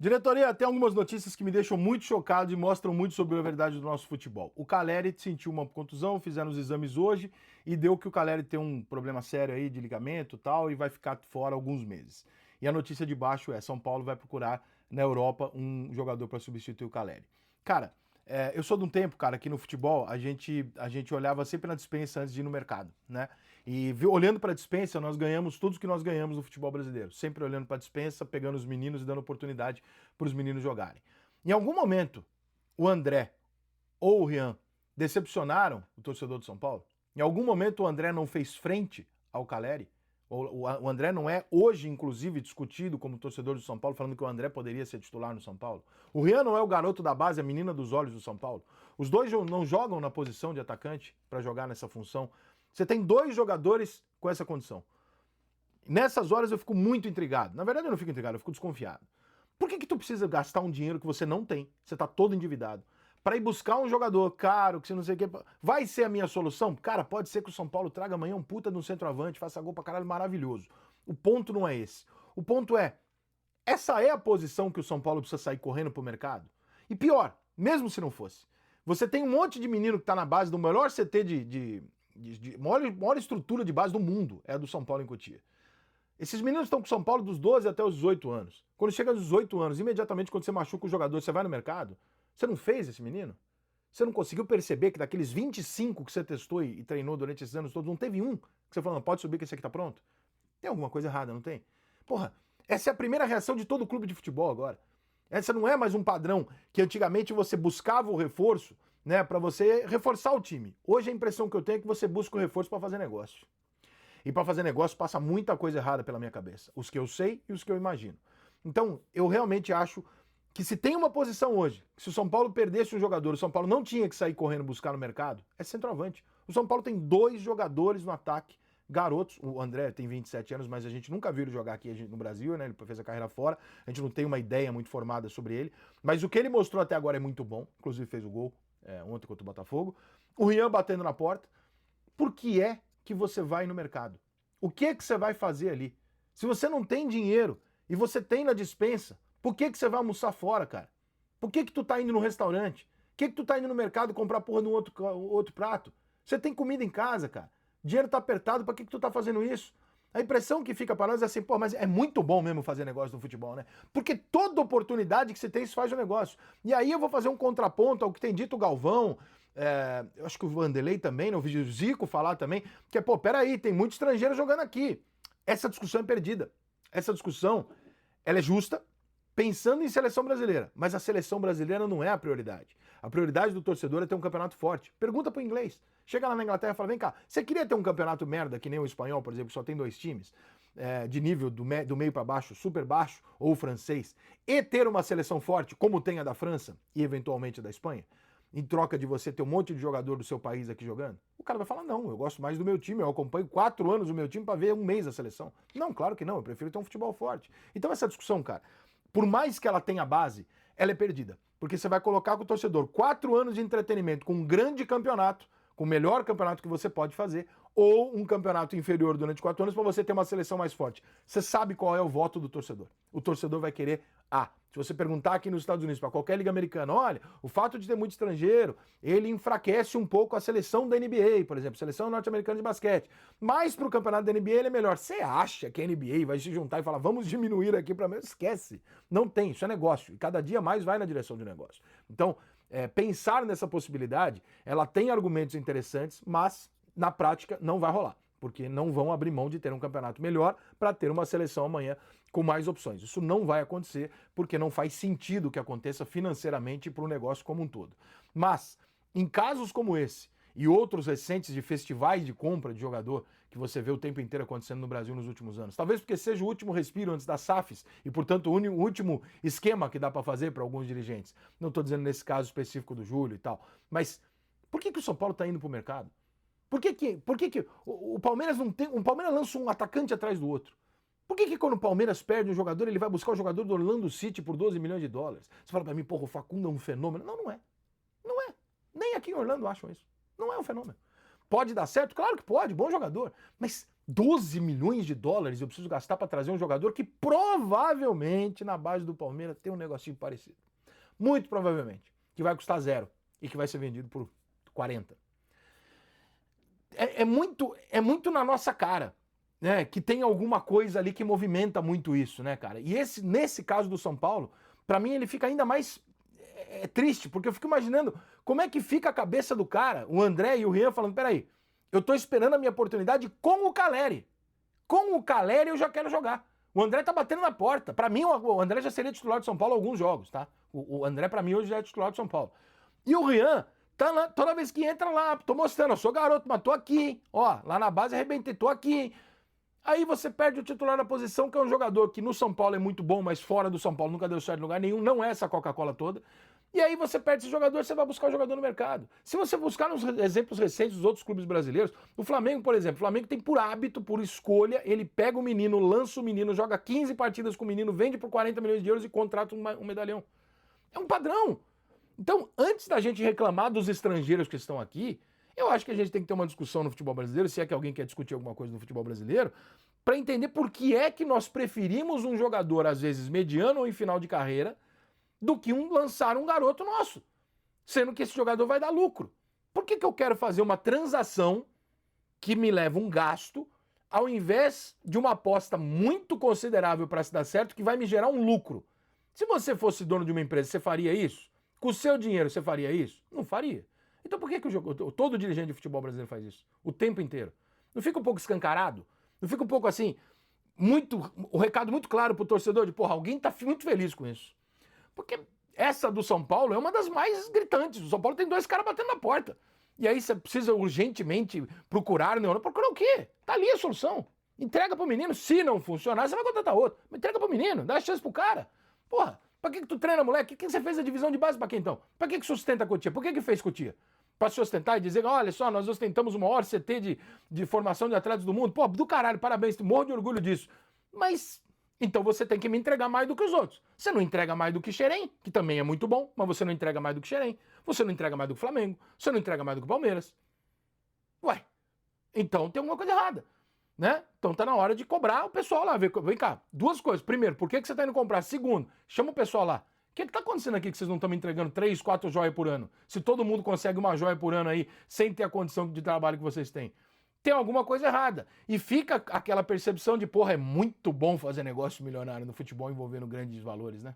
Diretoria, tem algumas notícias que me deixam muito chocado e mostram muito sobre a verdade do nosso futebol. O Caleri sentiu uma contusão, fizeram os exames hoje e deu que o Caleri tem um problema sério aí de ligamento e tal e vai ficar fora alguns meses. E a notícia de baixo é: São Paulo vai procurar na Europa um jogador para substituir o Caleri. Cara, eu sou de um tempo, cara, que no futebol a gente olhava sempre na dispensa antes de ir no mercado, né? E olhando para a dispensa, nós ganhamos tudo que nós ganhamos no futebol brasileiro. Sempre olhando para a dispensa, pegando os meninos e dando oportunidade para os meninos jogarem. Em algum momento, o André ou o Rian decepcionaram o torcedor do São Paulo? Em algum momento o André não fez frente ao Caleri? O André não é hoje, inclusive, discutido como torcedor do São Paulo, falando que o André poderia ser titular no São Paulo? O Rian não é o garoto da base, a menina dos olhos do São Paulo? Os dois não jogam na posição de atacante para jogar nessa função? Você tem dois jogadores com essa condição. Nessas horas eu fico muito intrigado. Na verdade eu não fico intrigado, eu fico desconfiado. Por que tu precisa gastar um dinheiro que você não tem, você tá todo endividado, para ir buscar um jogador caro, que você não sei o que... Vai ser a minha solução? Cara, pode ser que o São Paulo traga amanhã um puta de um centroavante, faça gol pra caralho, maravilhoso. O ponto não é esse. O ponto é, essa é a posição que o São Paulo precisa sair correndo pro mercado? E pior, mesmo se não fosse, você tem um monte de menino que tá na base do melhor CT de maior estrutura de base do mundo, é a do São Paulo em Cotia. Esses meninos estão com o São Paulo dos 12 até os 18 anos. Quando chega aos 18 anos, imediatamente quando você machuca o jogador, você vai no mercado? Você não fez esse menino? Você não conseguiu perceber que daqueles 25 que você testou e treinou durante esses anos todos, não teve um que você falou, não, pode subir que esse aqui tá pronto? Tem alguma coisa errada, não tem? Porra, essa é a primeira reação de todo clube de futebol agora. Essa não é mais um padrão que antigamente você buscava o reforço, né, para você reforçar o time. Hoje a impressão que eu tenho é que você busca o reforço para fazer negócio. E para fazer negócio passa muita coisa errada pela minha cabeça. Os que eu sei e os que eu imagino. Então, eu realmente acho que se tem uma posição hoje, que se o São Paulo perdesse um jogador, o São Paulo não tinha que sair correndo buscar no mercado, é centroavante. O São Paulo tem dois jogadores no ataque, garotos. O André tem 27 anos, mas a gente nunca viu ele jogar aqui no Brasil, né? Ele fez a carreira fora. A gente não tem uma ideia muito formada sobre ele. Mas o que ele mostrou até agora é muito bom. Inclusive fez o gol ontem contra o Botafogo. O Rian batendo na porta. Por que é que você vai no mercado? O que é que você vai fazer ali? Se você não tem dinheiro e você tem na dispensa, por que você vai almoçar fora, cara? Por que tu tá indo no restaurante? Por que tu tá indo no mercado comprar porra de um outro prato? Você tem comida em casa, cara. Dinheiro tá apertado, pra que tu tá fazendo isso? A impressão que fica para nós é assim, pô, mas é muito bom mesmo fazer negócio no futebol, né? Porque toda oportunidade que você tem, se faz um negócio. E aí eu vou fazer um contraponto ao que tem dito o Galvão, eu acho que o Vanderlei também, né? Eu vi o Zico falar também, que é, pô, peraí, tem muito estrangeiro jogando aqui. Essa discussão é perdida. Essa discussão, ela é justa, pensando em seleção brasileira, mas a seleção brasileira não é a prioridade. A prioridade do torcedor é ter um campeonato forte. Pergunta pro inglês. Chega lá na Inglaterra e fala, vem cá, você queria ter um campeonato merda, que nem o espanhol, por exemplo, que só tem 2 times, de nível do meio para baixo, super baixo, ou o francês, e ter uma seleção forte, como tem a da França, e eventualmente a da Espanha, em troca de você ter um monte de jogador do seu país aqui jogando? O cara vai falar, não, eu gosto mais do meu time, eu acompanho 4 anos o meu time para ver um mês a seleção. Não, claro que não, eu prefiro ter um futebol forte. Então essa discussão, cara, por mais que ela tenha base, ela é perdida. Porque você vai colocar com o torcedor 4 anos de entretenimento com um grande campeonato, com o melhor campeonato que você pode fazer, ou um campeonato inferior durante 4 anos para você ter uma seleção mais forte. Você sabe qual é o voto do torcedor. O torcedor vai querer A. Se você perguntar aqui nos Estados Unidos, para qualquer liga americana, olha, o fato de ter muito estrangeiro, ele enfraquece um pouco a seleção da NBA, por exemplo, seleção norte-americana de basquete. Mas para o campeonato da NBA ele é melhor. Você acha que a NBA vai se juntar e falar, vamos diminuir aqui para menos? Esquece. Não tem, isso é negócio. E cada dia mais vai na direção de negócio. Então, pensar nessa possibilidade, ela tem argumentos interessantes, mas na prática não vai rolar, porque não vão abrir mão de ter um campeonato melhor para ter uma seleção amanhã com mais opções. Isso não vai acontecer porque não faz sentido que aconteça financeiramente para o negócio como um todo. Mas, em casos como esse e outros recentes de festivais de compra de jogador que você vê o tempo inteiro acontecendo no Brasil nos últimos anos, talvez porque seja o último respiro antes das SAFs e, portanto, o último esquema que dá para fazer para alguns dirigentes. Não estou dizendo nesse caso específico do Júlio e tal, mas por que o São Paulo está indo para o mercado? Por que o Palmeiras não tem... O Palmeiras lança um atacante atrás do outro. Por que quando o Palmeiras perde um jogador, ele vai buscar o jogador do Orlando City por 12 milhões de dólares? Você fala pra mim, porra, o Facundo é um fenômeno. Não, não é. Não é. Nem aqui em Orlando acham isso. Não é um fenômeno. Pode dar certo? Claro que pode, bom jogador. Mas 12 milhões de dólares eu preciso gastar para trazer um jogador que provavelmente na base do Palmeiras tem um negocinho parecido. Muito provavelmente. Que vai custar 0 e que vai ser vendido por 40. É muito na nossa cara, né? Que tem alguma coisa ali que movimenta muito isso, né, cara? E nesse caso do São Paulo, para mim ele fica ainda mais triste, porque eu fico imaginando como é que fica a cabeça do cara, o André e o Rian falando, peraí, eu tô esperando a minha oportunidade com o Caleri. Com o Caleri eu já quero jogar. O André tá batendo na porta. Para mim, o André já seria titular de São Paulo em alguns jogos, tá? O André, para mim, hoje já é titular de São Paulo. E o Rian tá lá, toda vez que entra lá, tô mostrando, eu sou garoto, mas tô aqui, ó, lá na base arrebentei, tô aqui. Aí você perde o titular na posição, que é um jogador que no São Paulo é muito bom, mas fora do São Paulo nunca deu certo em lugar nenhum, não é essa Coca-Cola toda. E aí você perde esse jogador, você vai buscar o jogador no mercado. Se você buscar nos exemplos recentes dos outros clubes brasileiros, o Flamengo, por exemplo, o Flamengo tem por hábito, por escolha, ele pega o menino, lança o menino, joga 15 partidas com o menino, vende por 40 milhões de euros e contrata um medalhão. É um padrão. Então, antes da gente reclamar dos estrangeiros que estão aqui, eu acho que a gente tem que ter uma discussão no futebol brasileiro, se é que alguém quer discutir alguma coisa no futebol brasileiro, para entender por que é que nós preferimos um jogador, às vezes, mediano ou em final de carreira, do que lançar um garoto nosso, sendo que esse jogador vai dar lucro. Por que eu quero fazer uma transação que me leva um gasto, ao invés de uma aposta muito considerável para se dar certo, que vai me gerar um lucro? Se você fosse dono de uma empresa, você faria isso? Com o seu dinheiro, você faria isso? Não faria. Então por que todo dirigente de futebol brasileiro faz isso? O tempo inteiro. Não fica um pouco escancarado? Não fica um pouco assim, o recado muito claro pro torcedor de, porra, alguém tá muito feliz com isso. Porque essa do São Paulo é uma das mais gritantes. O São Paulo tem 2 caras batendo na porta. E aí você precisa urgentemente procurar, não. Procurar o quê? Tá ali a solução. Entrega pro menino. Se não funcionar, você vai contratar outro. Mas entrega pro menino, dá a chance pro cara. Porra, pra que tu treina, moleque? Por que você fez a divisão de base pra quê, então? Pra que sustenta a Cotia? Por que fez Cotia? Pra se sustentar e dizer, olha só, nós ostentamos o maior CT de formação de atletas do mundo. Pô, do caralho, parabéns, morro de orgulho disso. Mas então você tem que me entregar mais do que os outros. Você não entrega mais do que Xerém, que também é muito bom, mas você não entrega mais do que Xerém. Você não entrega mais do que Flamengo. Você não entrega mais do que Palmeiras. Ué, então tem alguma coisa errada, né? Então tá na hora de cobrar o pessoal lá. Vem cá, 2 coisas. Primeiro, por que você tá indo comprar? Segundo, chama o pessoal lá. O que tá acontecendo aqui que vocês não estão me entregando 3, 4 joias por ano? Se todo mundo consegue uma joia por ano aí, sem ter a condição de trabalho que vocês têm. Tem alguma coisa errada. E fica aquela percepção de, porra, é muito bom fazer negócio milionário no futebol envolvendo grandes valores, né?